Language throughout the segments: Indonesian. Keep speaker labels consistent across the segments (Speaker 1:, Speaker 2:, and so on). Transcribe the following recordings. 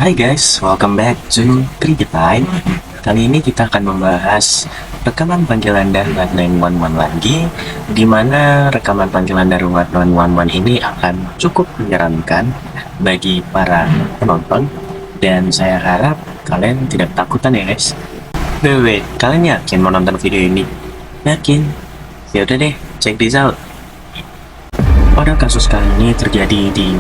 Speaker 1: Hai guys, welcome back to Cricket Time. Kali ini kita akan membahas rekaman panggilan darurat 911 lagi, di mana rekaman panggilan darurat 911 ini akan cukup menyeramkan bagi para penonton, dan saya harap kalian tidak takutan ya guys. Wait, kalian yakin mau nonton video ini? Yakin? Ya udah deh, check this out. Pada kasus kali ini terjadi di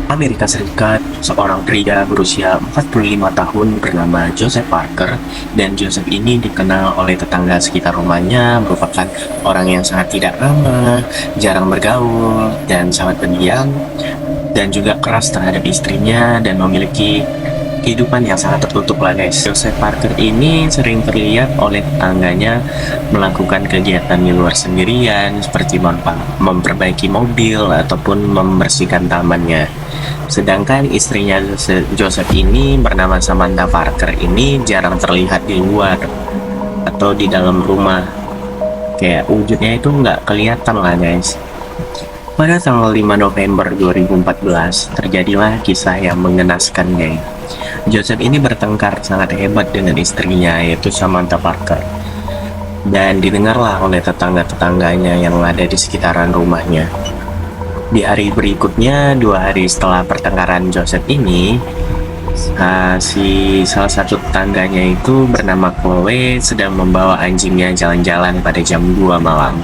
Speaker 1: Amerika Serikat, seorang pria berusia 45 tahun bernama Joseph Parker, dan Joseph ini dikenal oleh tetangga sekitar rumahnya merupakan orang yang sangat tidak ramah, jarang bergaul, dan sangat pendiam, dan juga keras terhadap istrinya dan memiliki kehidupan yang sangat tertutup lah guys. Joseph Parker ini sering terlihat oleh tetangganya melakukan kegiatan di luar sendirian seperti memperbaiki mobil ataupun membersihkan tamannya. Sedangkan istrinya Joseph ini bernama Samantha Parker ini jarang terlihat di luar atau di dalam rumah. Kayak wujudnya itu nggak kelihatan lah guys. Pada tanggal 5 November 2014 terjadilah kisah yang mengenaskan guys. Joseph ini bertengkar sangat hebat dengan istrinya yaitu Samantha Parker, dan didengarlah oleh tetangga-tetangganya yang ada di sekitaran rumahnya. Di hari berikutnya, 2 hari setelah pertengkaran Joseph ini, salah satu tetangganya itu bernama Chloe sedang membawa anjingnya jalan-jalan pada jam 2 malam.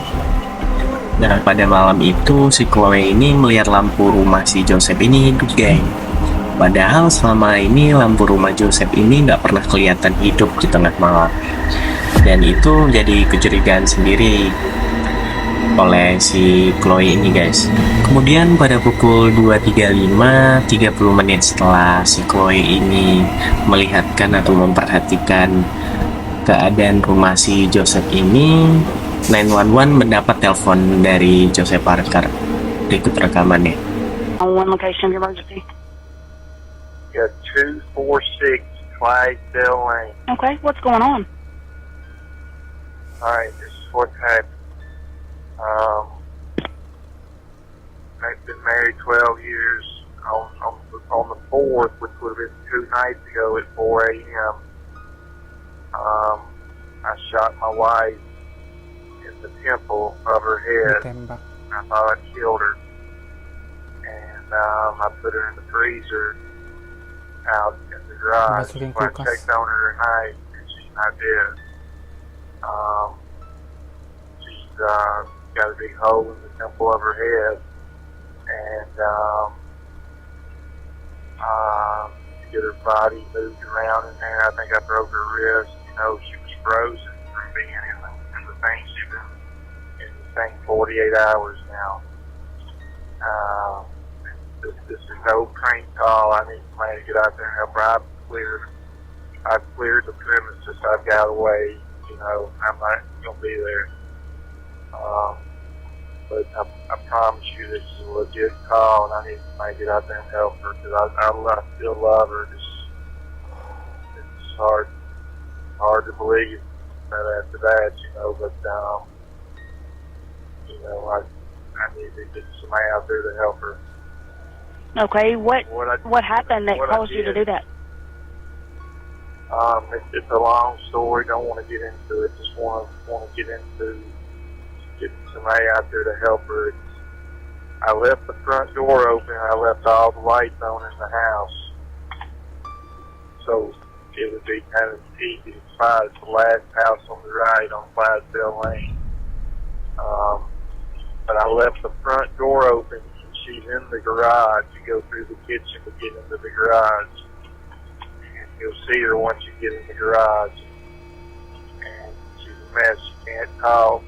Speaker 1: Nah, pada malam itu si Chloe ini melihat lampu rumah si Joseph ini hidup geng. Padahal selama ini lampu rumah Joseph ini nggak pernah kelihatan hidup di tengah malam. Dan itu jadi kecurigaan sendiri oleh si Chloe ini guys. Kemudian pada pukul 2.35, 30 menit setelah si Chloe ini melihatkan atau memperhatikan keadaan rumah si Joseph ini, 911 mendapat telepon dari Joseph Parker. Berikut rekamannya.
Speaker 2: On one location of emergency.
Speaker 3: Got 246 Clydesdale Lane.
Speaker 2: Okay, what's going on?
Speaker 3: Alright, this is what happened. I've been married 12 years. On the 4th, which would have been 2 nights ago at 4 a.m., I shot my wife in the temple of her head.
Speaker 4: Ditembak.
Speaker 3: I thought I killed her. And I put her in the freezer out in the garage.
Speaker 4: Masukin
Speaker 3: When I
Speaker 4: kulkas.
Speaker 3: checked on her tonight, and she's not dead. She's got a big hole in the temple of her head, and to get her body moved around in there. I think I broke her wrist. You know, she was frozen from being in the thing. She's been in the thing 48 hours now. This is no prank call. I need somebody to get out there and help her. I've cleared the premises. I've got away. You know, I'm not going to be there. But I promise you this is a legit call, and I need somebody to get out there and help her because I still love her. It's hard to believe that after that, you know, but you know, I need to get somebody out there to help her.
Speaker 2: Okay, what happened that
Speaker 3: what I
Speaker 2: caused you to
Speaker 3: did.
Speaker 2: do that?
Speaker 3: It's a long story. Don't want to get into it. Just want to get into getting somebody out there to help her. I left the front door open. I left all the lights on in the house, so it would be kind of easy to spot. It's the last house on the right on Clydesdale Lane. But I left the front door open. She's in the garage. You go through the kitchen to get into the garage. And you'll see her once you get in the garage. And she's a mess. She can't talk.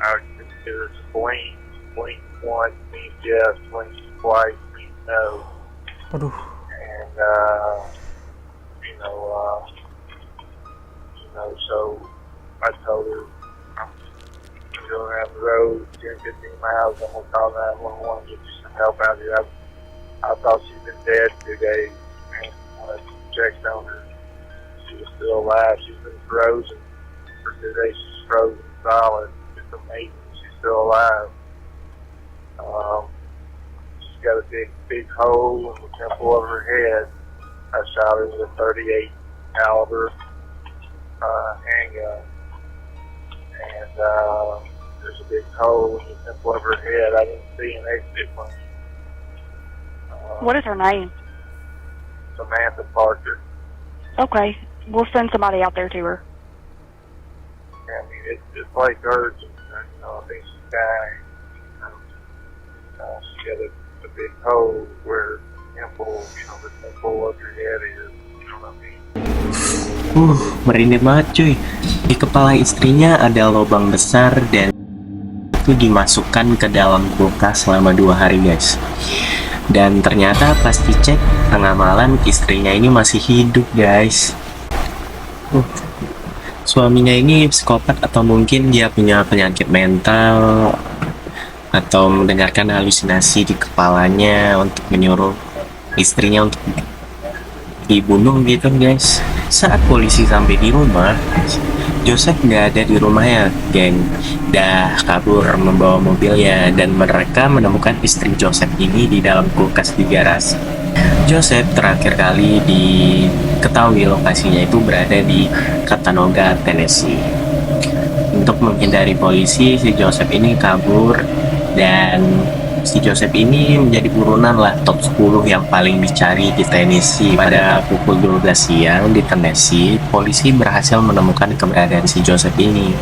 Speaker 3: I consider it blink. Blink once means yes. Blink twice means no.
Speaker 4: Aduh,
Speaker 3: And, so I told her, I'm going down the road 10, 15 miles. I'm going to call 911 and get you some help out here. I thought she'd been dead 2 days. And when I checked on her, she was still alive. She's been frozen for 2 days. She's frozen solid. It's amazing she's still alive. She's got a big hole in the temple of her head. I shot her with a 38 caliber handgun, and there's a big hole in the temple of her head. I didn't see an exit from
Speaker 2: What is her name?
Speaker 3: Samantha Parker.
Speaker 2: Okay, we'll send somebody out there to her.
Speaker 3: I mean, it's like urgent. You know, I think she's dying. She got a big hole where the temple of her head is. You know what I mean?
Speaker 1: Merinding banget cuy. Di kepala istrinya ada lubang besar dan itu dimasukkan ke dalam kulkas selama 2 hari guys. Dan ternyata pas dicek tengah malam istrinya ini masih hidup guys. Suaminya ini psikopat atau mungkin dia punya penyakit mental atau mendengarkan halusinasi di kepalanya untuk menyuruh istrinya untuk dibunuh gitu guys. Saat polisi sampai di rumah, Joseph nggak ada di rumahnya, geng. Dah kabur membawa mobilnya dan mereka menemukan istri Joseph ini di dalam kulkas di garasi. Joseph terakhir kali diketahui lokasinya itu berada di Chattanooga, Tennessee. Untuk menghindari polisi, si Joseph ini kabur dan si Joseph ini menjadi buronan lah top 10 yang paling dicari di Tennessee. Pada pukul 12 siang di Tennessee, polisi berhasil menemukan keberadaan si Joseph ini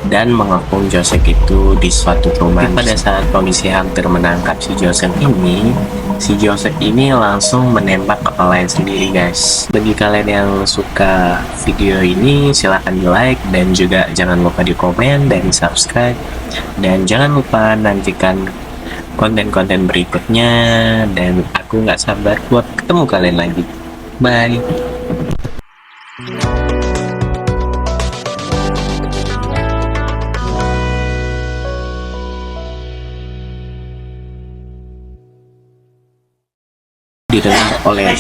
Speaker 1: dan mengepung Joseph itu di suatu rumah. Pada saat polisi hampir menangkap si Joseph ini langsung menembak kepalanya sendiri guys. Bagi kalian yang suka video ini silahkan di like dan juga jangan lupa di komen dan subscribe, dan jangan lupa nantikan konten-konten berikutnya, dan aku nggak sabar buat ketemu kalian lagi. Bye. Didengar oleh